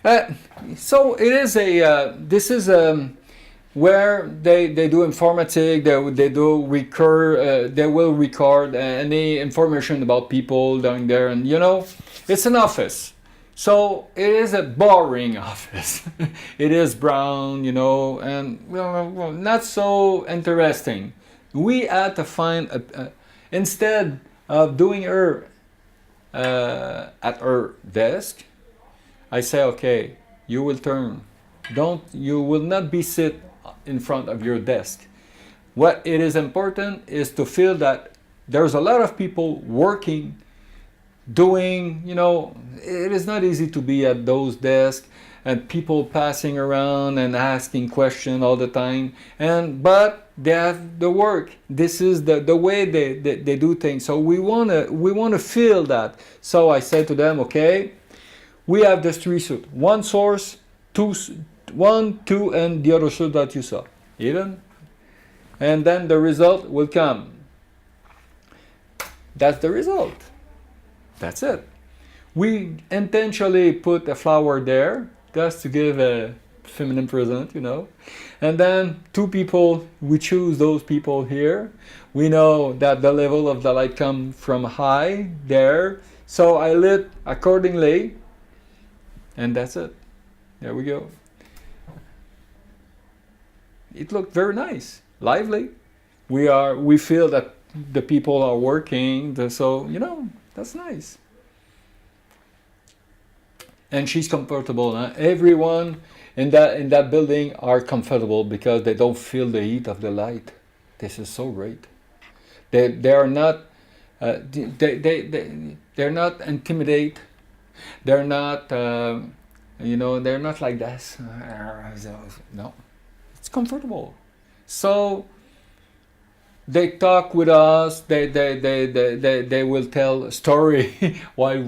Uh, so it is a, this is where they do informatic, they do they will record any information about people down there, and you know, it's an office. So it is a boring office. It is brown, you know, and well, not so interesting. We had to find instead of doing her at her desk, I say, okay, you will turn. You will not be sit in front of your desk. What it is important is to feel that there's a lot of people working, doing, you know, it is not easy to be at those desks and people passing around and asking questions all the time. But they have the work. This is the way they do things. So we wanna feel that. So I said to them, okay, we have this three suits. One source, one, two, and the other suit that you saw. Even? And then the result will come. That's the result. That's it. We intentionally put a flower there just to give a feminine present, you know. And then two people, we choose those people here. We know that the level of the light comes from high there. So I lit accordingly. And that's it. There we go. It looked very nice, lively. We feel that the people are working, so you know, that's nice. And she's comfortable. Huh? Everyone in that building are comfortable because they don't feel the heat of the light. This is so great. They are not they're not intimidated. They're not you know, they're not like this. No, it's comfortable. So they talk with us. They will tell a story while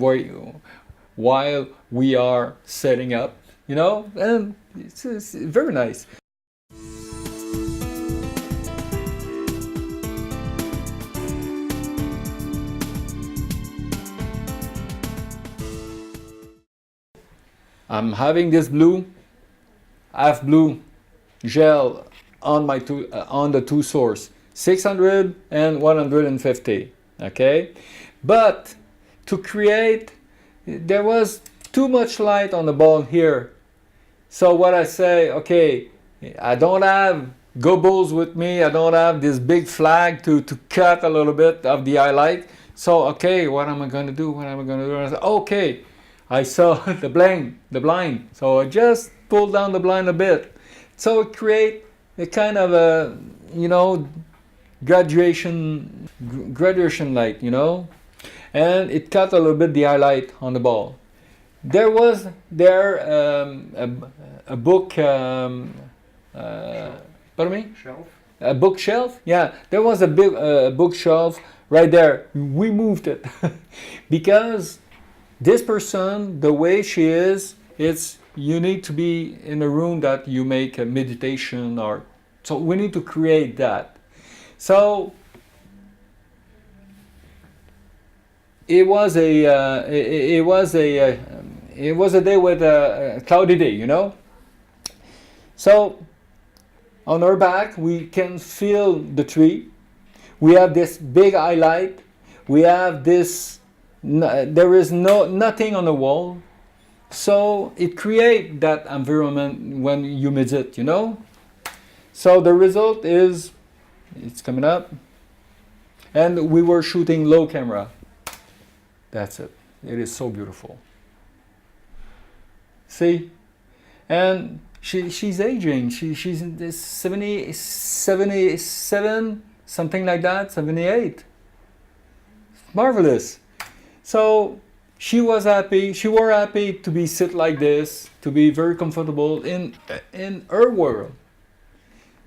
we are setting up, you know, and it's very nice. I'm having this half blue gel on my on the two source, 600 and 150. Okay, but to create, there was too much light on the ball here. So what I say, okay, I don't have gobbles with me. I don't have this big flag to cut a little bit of the highlight. So okay, what am I going to do? What am I going to do? I said, okay, I saw the blind. So I just pulled down the blind a bit. So it create a kind of a, you know, graduation light, you know, and it cut a little bit the highlight on the ball. There was a book, pardon me? Shelf? A bookshelf? Yeah, there was a big bookshelf right there. We moved it because this person, the way she is, you need to be in a room that you make a meditation, or so we need to create that. So it was a day with a cloudy day, you know. So on our back we can feel the tree. We have this big highlight. We have this. There is nothing on the wall, so it creates that environment when you meditate, you know. So the result is, it's coming up, and we were shooting low camera. That's it. It is so beautiful. See, and she's aging. She's in this 77, something like that, 78. Marvelous. So she was happy. She were happy to be sit like this, to be very comfortable in her world.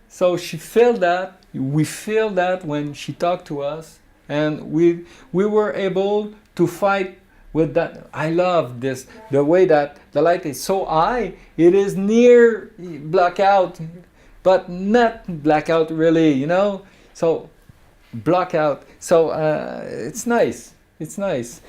So she felt that. We feel that when she talked to us, and we were able to fight with that. I love this, the way that the light is so high. It is near blackout, but not blackout really, you know. So blackout. So it's nice. It's nice.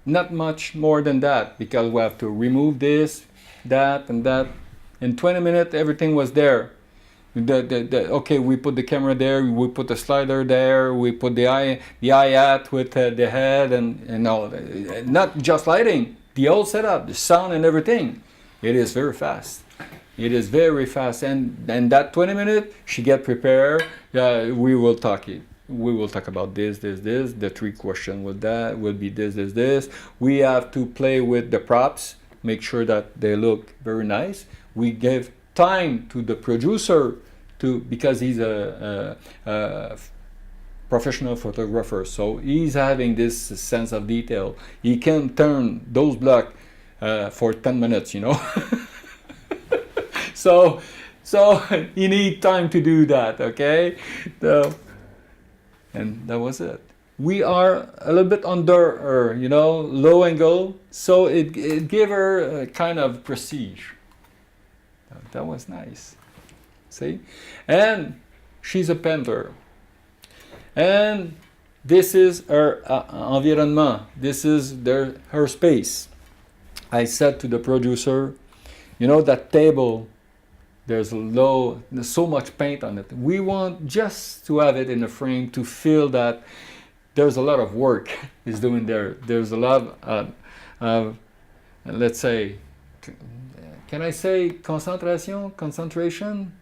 not much more than that, because we have to remove this, that, and that. In 20 minutes, everything was there. Okay, we put the camera there, we put the slider there, we put the eye hat with the head, and all. Not just lighting, the whole setup, the sound and everything. It is very fast. It is very fast, and that 20 minutes, she get prepared. We will talk it. We will talk about this. The 3 questions with that will be this. We have to play with the props, make sure that they look very nice. We give time to the producer because he's a professional photographer, so he's having this sense of detail. He can turn those blocks for 10 minutes, you know. so you need time to do that, okay? And that was it. We are a little bit under her, you know, low angle, so it gave her a kind of prestige. That was nice. See? And she's a painter. And this is her environment. This is her space. I said to the producer, you know, that table, there's so much paint on it. We want just to have it in a frame to feel that there's a lot of work is doing there. There's a lot of let's say, can I say concentration?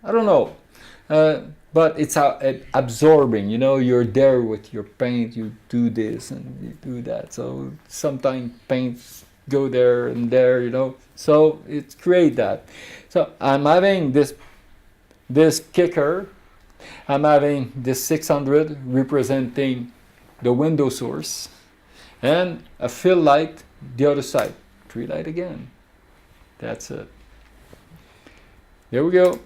I don't know. But it's absorbing, you know, you're there with your paint, you do this and you do that. So sometimes paints go there and there, you know. So it's create that. So I'm having this kicker. I'm having this 600 representing the window source, and a fill light the other side. 3 light again. That's it. There we go.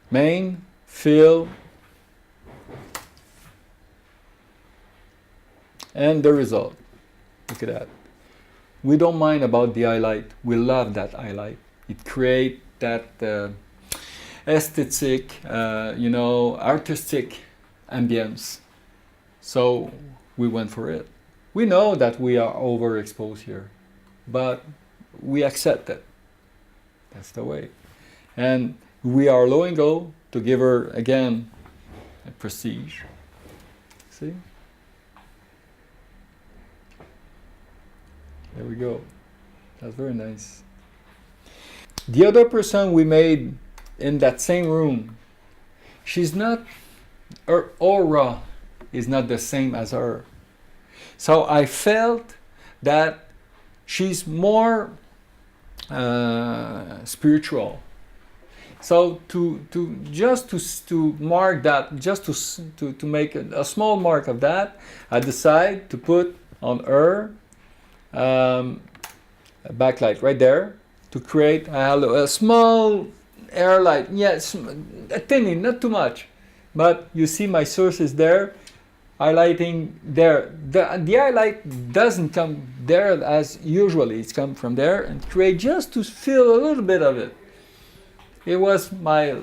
Main, fill, and the result. Look at that. We don't mind about the highlight. We love that highlight. It creates that aesthetic, you know, artistic ambience. So we went for it. We know that we are overexposed here, but we accept it. That's the way. And we are low angle to give her, again, a prestige. See? There we go. That's very nice. The other person we made in that same room, she's not, her aura is not the same as her. So I felt that she's more spiritual. So to mark that, just to make a small mark of that, I decided to put on her a backlight right there to create a small air light. Yes, a tiny, not too much, but you see my source is there, highlighting there. The highlight doesn't come there as usually. It's come from there and create just to feel a little bit of it. It was my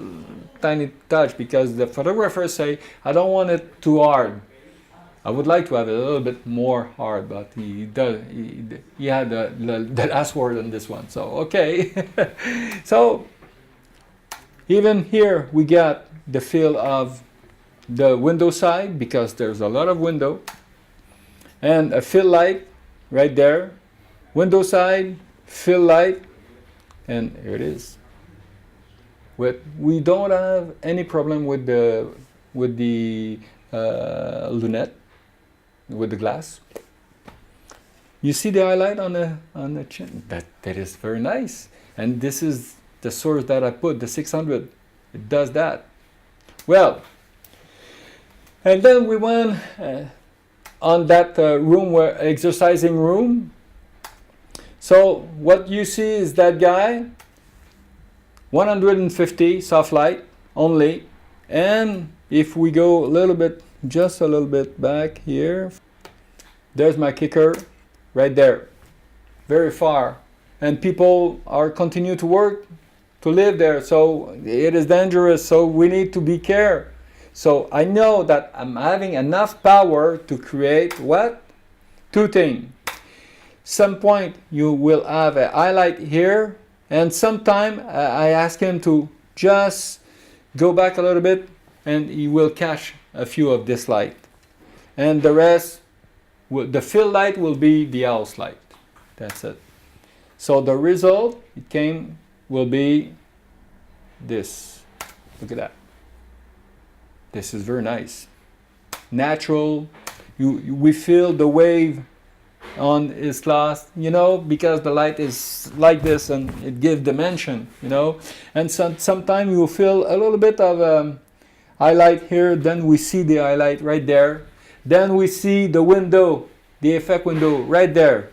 tiny touch because the photographers say, I don't want it too hard. I would like to have it a little bit more hard, but he had the last word on this one. So, okay. So, even here we got the feel of the window side because there's a lot of window. And a fill light right there. Window side, fill light, and here it is. We don't have any problem with the lunette, with the glass. You see the highlight on the chin? That is very nice. And this is the source that I put, the 600. It does that. Well, and then we went on that room, exercising room. So what you see is that guy, 150 soft light only, and if we go a little bit, just a little bit back here, there's my kicker right there, very far, and people are continue to work, to live there, so it is dangerous, so we need to be careful. So I know that I'm having enough power to create what? Two things. Some point you will have a highlight here, and sometime I ask him to just go back a little bit, and he will catch a few of this light. And the rest, the fill light will be the house light. That's it. So the result will be this. Look at that. This is very nice. Natural. We feel the wave on his glass, because the light is like this and it gives dimension, And sometimes you feel a little bit of highlight here, then we see the highlight right there. Then we see the window, the effect window right there.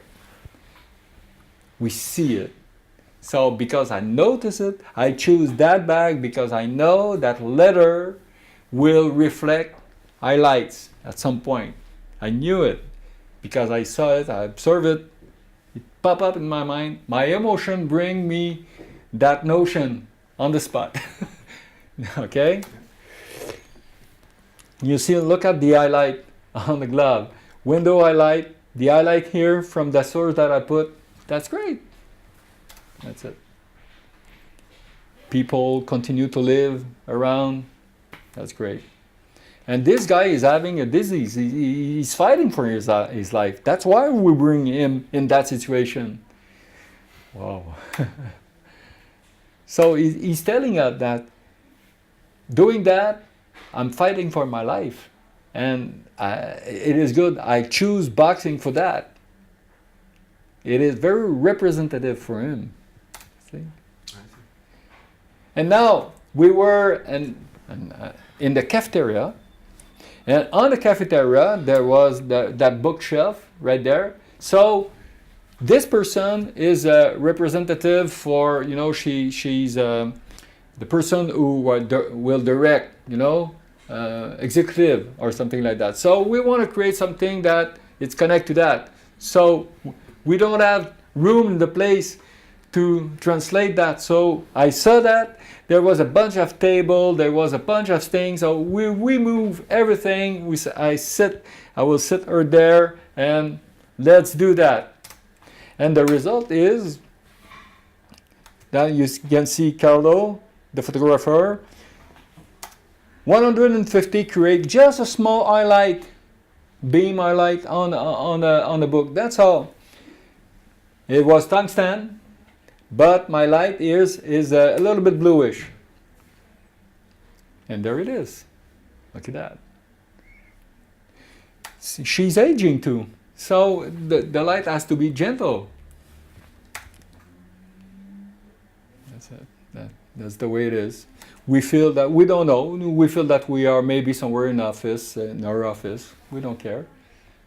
We see it. So because I notice it, I choose that bag because I know that letter will reflect highlights at some point. I knew it because I saw it, I observed it, it popped up in my mind. My emotion bring me that notion on the spot. Okay? You see, look at the highlight on the glove. Window highlight, the highlight here from the source that I put, that's great. That's it. People continue to live around, that's great. And this guy is having a disease. He's fighting for his life. That's why we bring him in that situation. Wow. So he's telling us that doing that, I'm fighting for my life. And it is good. I choose boxing for that. It is very representative for him. See? And now we were in the cafeteria. And on the cafeteria, there was that bookshelf right there. So this person is a representative for, she's the person who will direct, executive or something like that. So we want to create something that it's connected to that. So we don't have room in the place to translate that. So I saw that there was a bunch of table, there was a bunch of things. So we move everything. I will sit her there and let's do that. And the result is that you can see Carlo, the photographer, 150 create just a small highlight, beam highlight on the book. That's all. It was tungsten, but my light is a little bit bluish. And there it is. Look at that. She's aging too. So the light has to be gentle. That's it. That's the way it is. We feel that we don't know. We feel that we are maybe somewhere in our office. We don't care.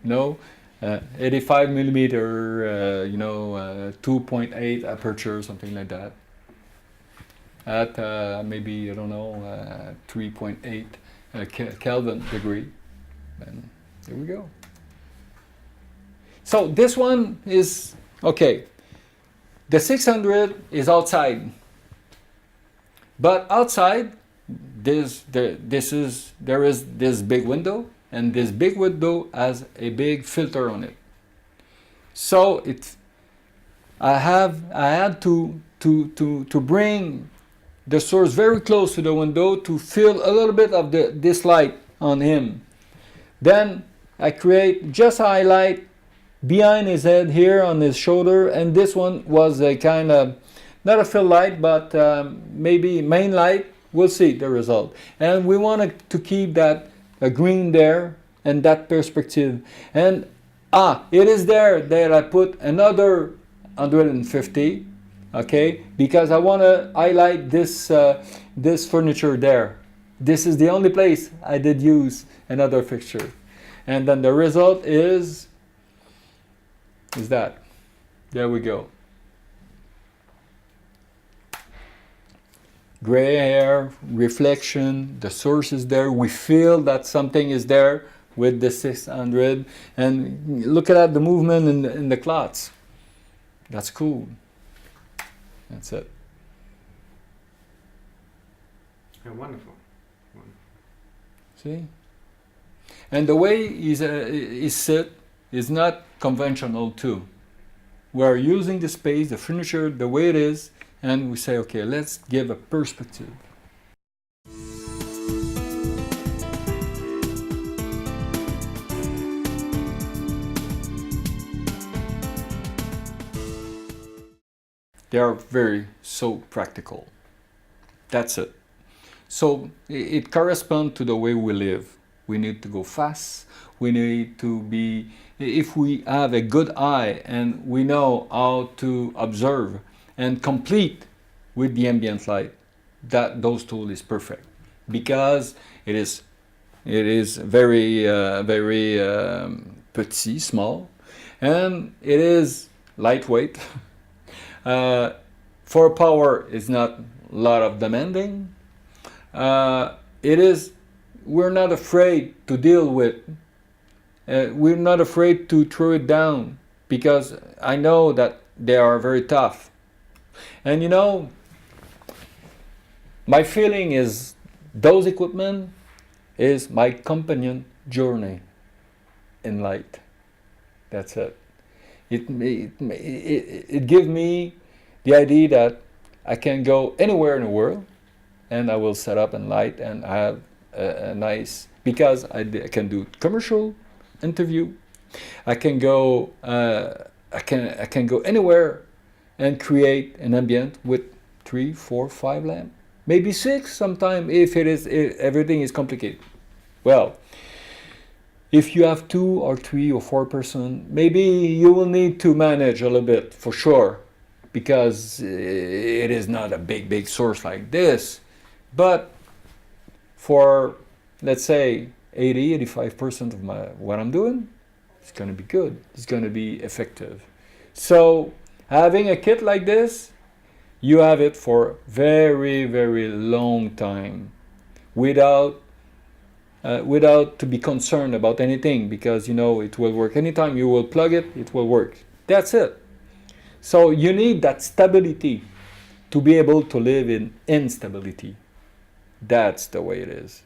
No. 85 millimeter, 2.8 aperture, something like that. At maybe, 3.8 Kelvin degree. And here we go. So this one is, okay. The 600 is outside. But outside, there is this big window. And this big window has a big filter on it. So I had to bring the source very close to the window to feel a little bit of this light on him. Then I create just a highlight behind his head here on his shoulder, and this one was a kind of, not a fill light, but maybe main light. We'll see the result. And we wanted to keep that green there and that perspective. And it is there that I put another 150, okay, because I want to highlight this this furniture there. This is the only place I did use another fixture. And then the result is that. There we go. Gray hair, reflection, the source is there. We feel that something is there with the 600. And look at the movement in the clots. That's cool. That's it. Yeah, wonderful. See? And the way is sit is not conventional too. We're using the space, the furniture, the way it is, and we say, okay, let's give a perspective. They are very so practical. That's it. So it corresponds to the way we live. We need to go fast. We need to be, if we have a good eye and we know how to observe and complete with the ambient light, that those tools is perfect because it is very petit, small, and it is lightweight. For power is not a lot of demanding. We're not afraid to deal with. We're not afraid to throw it down because I know that they are very tough. And you know, my feeling is those equipment is my companion journey in light. That's it. It gives me the idea that I can go anywhere in the world and I will set up and light and have a nice, because I can do commercial interview. I can go I can go anywhere and create an ambient with 3, 4, 5 lamps, maybe 6 sometime if everything is complicated. Well, if you have 2 or 3 or 4 person, maybe you will need to manage a little bit for sure, because it is not a big source like this. But for, let's say, 80-85% of what I'm doing, it's going to be good. It's going to be effective. So having a kit like this, you have it for very long time without to be concerned about anything, because you know it will work. Anytime you will plug it, it will work. That's it. So you need that stability to be able to live in instability. That's the way it is.